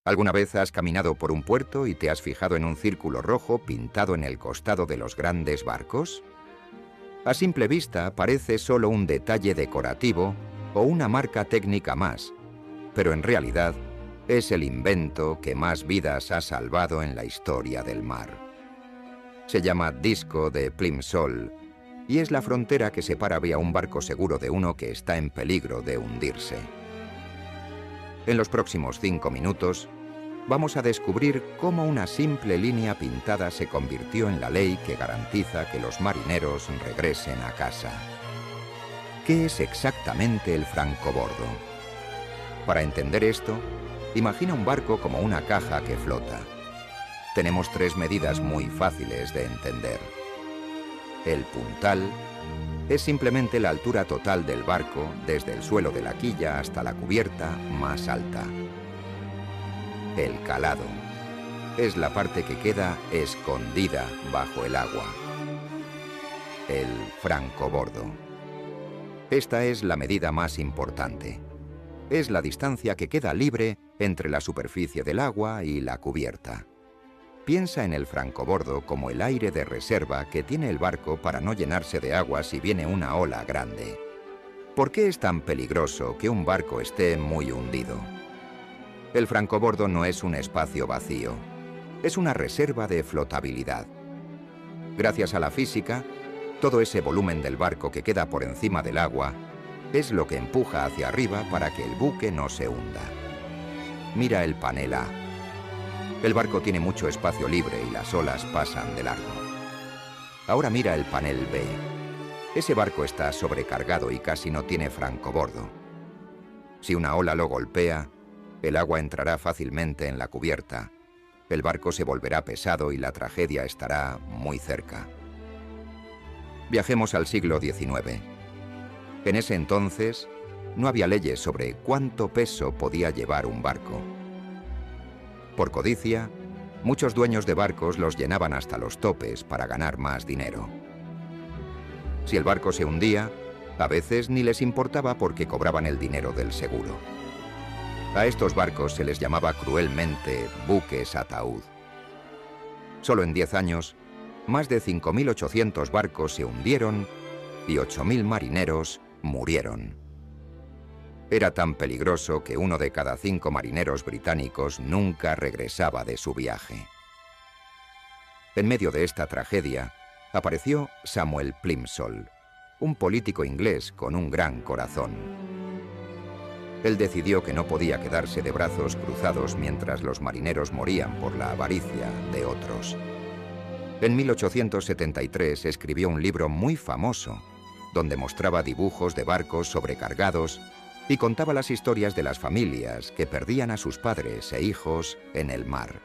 ¿Alguna vez has caminado por un puerto y te has fijado en un círculo rojo pintado en el costado de los grandes barcos? A simple vista parece solo un detalle decorativo o una marca técnica más, pero en realidad es el invento que más vidas ha salvado en la historia del mar. Se llama Disco de Plimsoll y es la frontera que separa a un barco seguro de uno que está en peligro de hundirse. En los próximos 5 minutos, vamos a descubrir cómo una simple línea pintada se convirtió en la ley que garantiza que los marineros regresen a casa. ¿Qué es exactamente el francobordo? Para entender esto, imagina un barco como una caja que flota. Tenemos 3 medidas muy fáciles de entender. El puntal es simplemente la altura total del barco desde el suelo de la quilla hasta la cubierta más alta. El calado es la parte que queda escondida bajo el agua. El francobordo. Esta es la medida más importante. Es la distancia que queda libre entre la superficie del agua y la cubierta. Piensa en el francobordo como el aire de reserva que tiene el barco para no llenarse de agua si viene una ola grande. ¿Por qué es tan peligroso que un barco esté muy hundido? El francobordo no es un espacio vacío, es una reserva de flotabilidad. Gracias a la física, todo ese volumen del barco que queda por encima del agua es lo que empuja hacia arriba para que el buque no se hunda. Mira el panel A. El barco tiene mucho espacio libre y las olas pasan de largo. Ahora mira el panel B. Ese barco está sobrecargado y casi no tiene francobordo. Si una ola lo golpea, el agua entrará fácilmente en la cubierta. El barco se volverá pesado y la tragedia estará muy cerca. Viajemos al siglo XIX. En ese entonces, no había leyes sobre cuánto peso podía llevar un barco. Por codicia, muchos dueños de barcos los llenaban hasta los topes para ganar más dinero. Si el barco se hundía, a veces ni les importaba porque cobraban el dinero del seguro. A estos barcos se les llamaba cruelmente buques ataúd. Solo en 10 años, más de 5.800 barcos se hundieron y 8.000 marineros murieron. Era tan peligroso que 1 de cada 5 marineros británicos nunca regresaba de su viaje. En medio de esta tragedia, apareció Samuel Plimsoll, un político inglés con un gran corazón. Él decidió que no podía quedarse de brazos cruzados mientras los marineros morían por la avaricia de otros. En 1873 escribió un libro muy famoso, donde mostraba dibujos de barcos sobrecargados y contaba las historias de las familias que perdían a sus padres e hijos en el mar.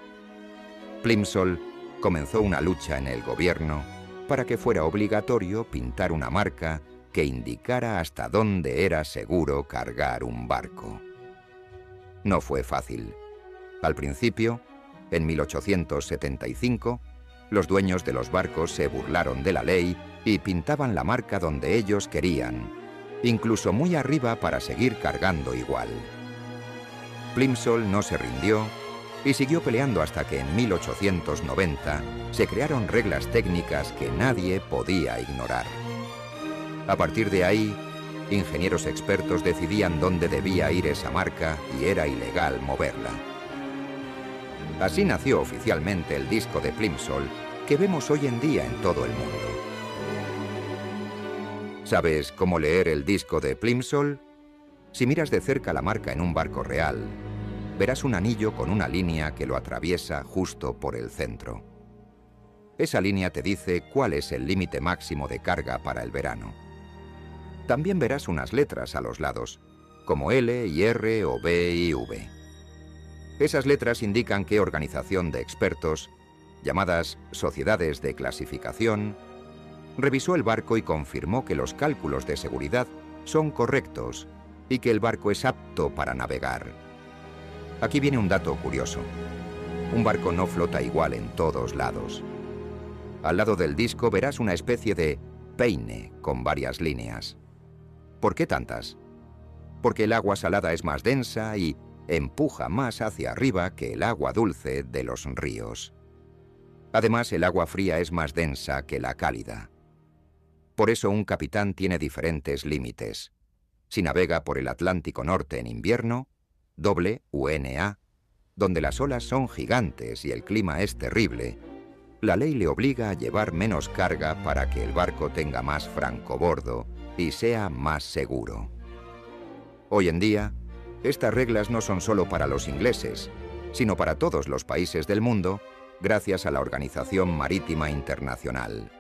Plimsoll comenzó una lucha en el gobierno para que fuera obligatorio pintar una marca que indicara hasta dónde era seguro cargar un barco. No fue fácil. Al principio, en 1875, los dueños de los barcos se burlaron de la ley y pintaban la marca donde ellos querían, incluso muy arriba para seguir cargando igual. Plimsoll no se rindió y siguió peleando hasta que en 1890 se crearon reglas técnicas que nadie podía ignorar. A partir de ahí, ingenieros expertos decidían dónde debía ir esa marca y era ilegal moverla. Así nació oficialmente el disco de Plimsoll que vemos hoy en día en todo el mundo. ¿Sabes cómo leer el disco de Plimsoll? Si miras de cerca la marca en un barco real, verás un anillo con una línea que lo atraviesa justo por el centro. Esa línea te dice cuál es el límite máximo de carga para el verano. También verás unas letras a los lados, como L y R o B y V. Esas letras indican qué organización de expertos, llamadas sociedades de clasificación, revisó el barco y confirmó que los cálculos de seguridad son correctos y que el barco es apto para navegar. Aquí viene un dato curioso. Un barco no flota igual en todos lados. Al lado del disco verás una especie de peine con varias líneas. ¿Por qué tantas? Porque el agua salada es más densa y empuja más hacia arriba que el agua dulce de los ríos. Además, el agua fría es más densa que la cálida. Por eso un capitán tiene diferentes límites. Si navega por el Atlántico Norte en invierno, doble UNA, donde las olas son gigantes y el clima es terrible, la ley le obliga a llevar menos carga para que el barco tenga más francobordo y sea más seguro. Hoy en día, estas reglas no son solo para los ingleses, sino para todos los países del mundo, gracias a la Organización Marítima Internacional.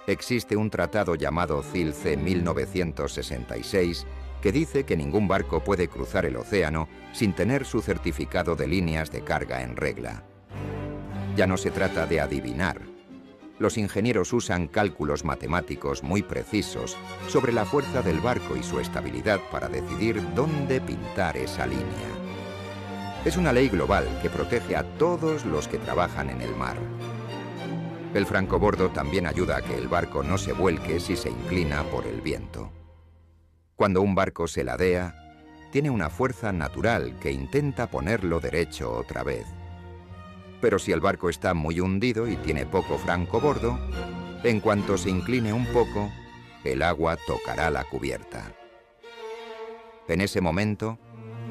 Existe un tratado llamado CILCE 1966 que dice que ningún barco puede cruzar el océano sin tener su certificado de líneas de carga en regla. Ya no se trata de adivinar. Los ingenieros usan cálculos matemáticos muy precisos sobre la fuerza del barco y su estabilidad para decidir dónde pintar esa línea. Es una ley global que protege a todos los que trabajan en el mar. El francobordo también ayuda a que el barco no se vuelque si se inclina por el viento. Cuando un barco se ladea, tiene una fuerza natural que intenta ponerlo derecho otra vez. Pero si el barco está muy hundido y tiene poco francobordo, en cuanto se incline un poco, el agua tocará la cubierta. En ese momento,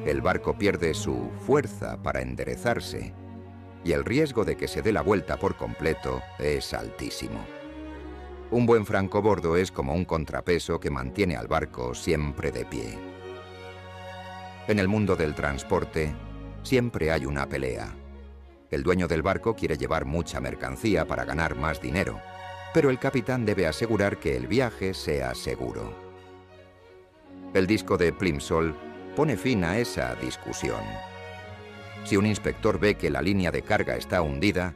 el barco pierde su fuerza para enderezarse y el riesgo de que se dé la vuelta por completo es altísimo. Un buen francobordo es como un contrapeso que mantiene al barco siempre de pie. En el mundo del transporte, siempre hay una pelea. El dueño del barco quiere llevar mucha mercancía para ganar más dinero, pero el capitán debe asegurar que el viaje sea seguro. El disco de Plimsoll pone fin a esa discusión. Si un inspector ve que la línea de carga está hundida,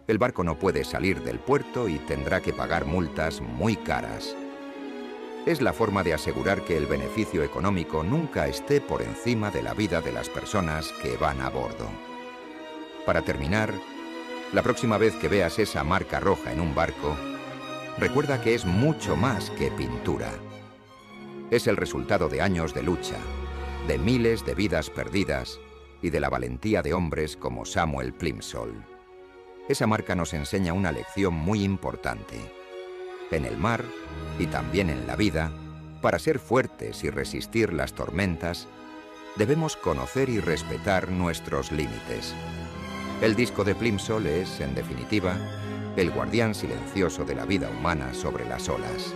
el barco no puede salir del puerto y tendrá que pagar multas muy caras. Es la forma de asegurar que el beneficio económico nunca esté por encima de la vida de las personas que van a bordo. Para terminar, la próxima vez que veas esa marca roja en un barco, recuerda que es mucho más que pintura. Es el resultado de años de lucha, de miles de vidas perdidas y de la valentía de hombres como Samuel Plimsoll. Esa marca nos enseña una lección muy importante. En el mar, y también en la vida, para ser fuertes y resistir las tormentas, debemos conocer y respetar nuestros límites. El disco de Plimsoll es, en definitiva, el guardián silencioso de la vida humana sobre las olas.